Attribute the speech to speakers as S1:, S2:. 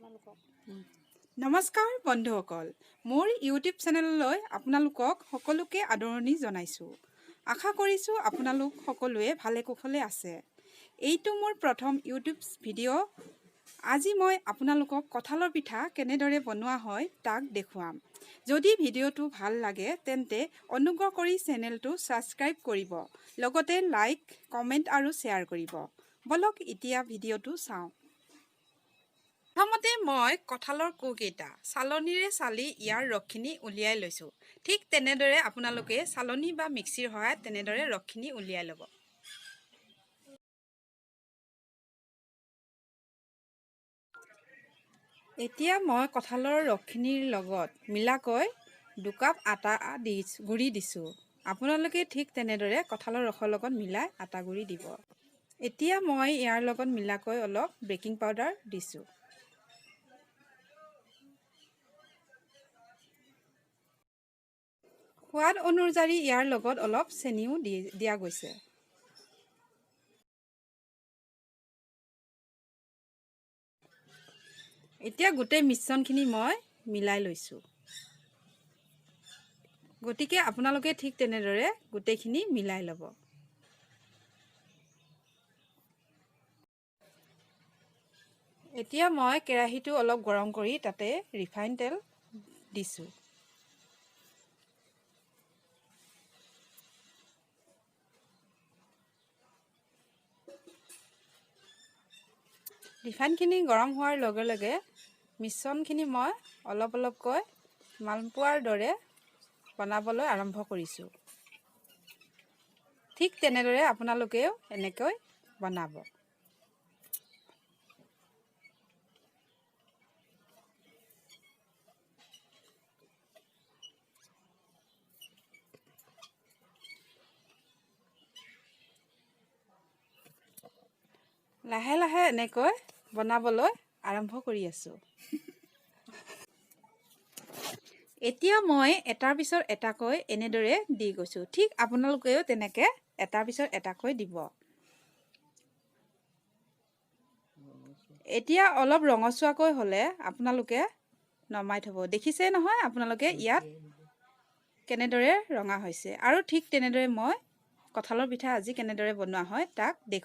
S1: আপোনালোকক।
S2: নমস্কাৰ বন্ধুসকল, মোৰ ইউটিউব চেনেললৈ আপোনালোকক সকলোকে আদৰণি জনাইছোঁ। আশা কৰিছোঁ আপোনালোক সকলোৱে ভালে কুশলে আছে। এইটো মোৰ প্ৰথম ইউটিউব ভিডিঅ'। আজি মই আপোনালোকক কঁঠালৰ পিঠা কেনেদৰে বনোৱা হয় তাক দেখুৱাম। যদি ভিডিঅ'টো ভাল লাগে তেন্তে অনুগ্ৰহ কৰি চেনেলটো ছাবস্ক্ৰাইব কৰিব, লগতে লাইক, কমেণ্ট আৰু শ্বেয়াৰ কৰিব। বলক এতিয়া ভিডিঅ'টো চাওঁ। প্ৰথমতে মই কঁঠালৰ কোহকেইটা চালনীৰে চালি ইয়াৰ ৰসখিনি উলিয়াই লৈছোঁ। ঠিক তেনেদৰে আপোনালোকে চালনী বা মিক্সিৰ সহায়ত তেনেদৰে ৰসখিনি উলিয়াই ল'ব। এতিয়া মই কঁঠালৰ ৰসখিনিৰ লগত মিলাকৈ 2 কাপ আটা গুড়ি দিছোঁ। আপোনালোকে ঠিক তেনেদৰে কঁঠালৰ ৰসৰ লগত মিলাই আটা গুড়ি দিব। এতিয়া মই ইয়াৰ লগত মিলাকৈ অলপ বেকিং পাউডাৰ দিছোঁ। সোৱাদ অনুযায়ী ইয়াৰ লগত অলপ চেনিও দিয়া গৈছে। এতিয়া গোটেই মিশ্ৰণখিনি মই মিলাই লৈছোঁ। গতিকে আপোনালোকে ঠিক তেনেদৰে গোটেইখিনি মিলাই ল'ব। এতিয়া মই কেৰাহীটো অলপ গৰম কৰি তাতে ৰিফাইন তেল দিছোঁ। ৰিফাইনখিনি গৰম হোৱাৰ লগে লগে মিশ্ৰণখিনি মই অলপ অলপকৈ মালপোৱাৰ দৰে বনাবলৈ আৰম্ভ কৰিছোঁ। ঠিক তেনেদৰে আপোনালোকেও এনেকৈ বনাব। লাহে লাহে এনেকৈ বনাবলৈ আৰম্ভ কৰি আছোঁ। এতিয়া মই এটাৰ পিছত এটাকৈ এনেদৰে দি গৈছোঁ। ঠিক আপোনালোকেও তেনেকৈ এটাৰ পিছত এটাকৈ দিব। এতিয়া অলপ ৰঙচুৱাকৈ হ'লে আপোনালোকে নমাই থ'ব। দেখিছে নহয় আপোনালোকে ইয়াত কেনেদৰে ৰঙা হৈছে। আৰু ঠিক তেনেদৰে মই কঁঠালৰ পিঠা আজি কেনেদৰে বনোৱা হয় তাক দেখুৱাম।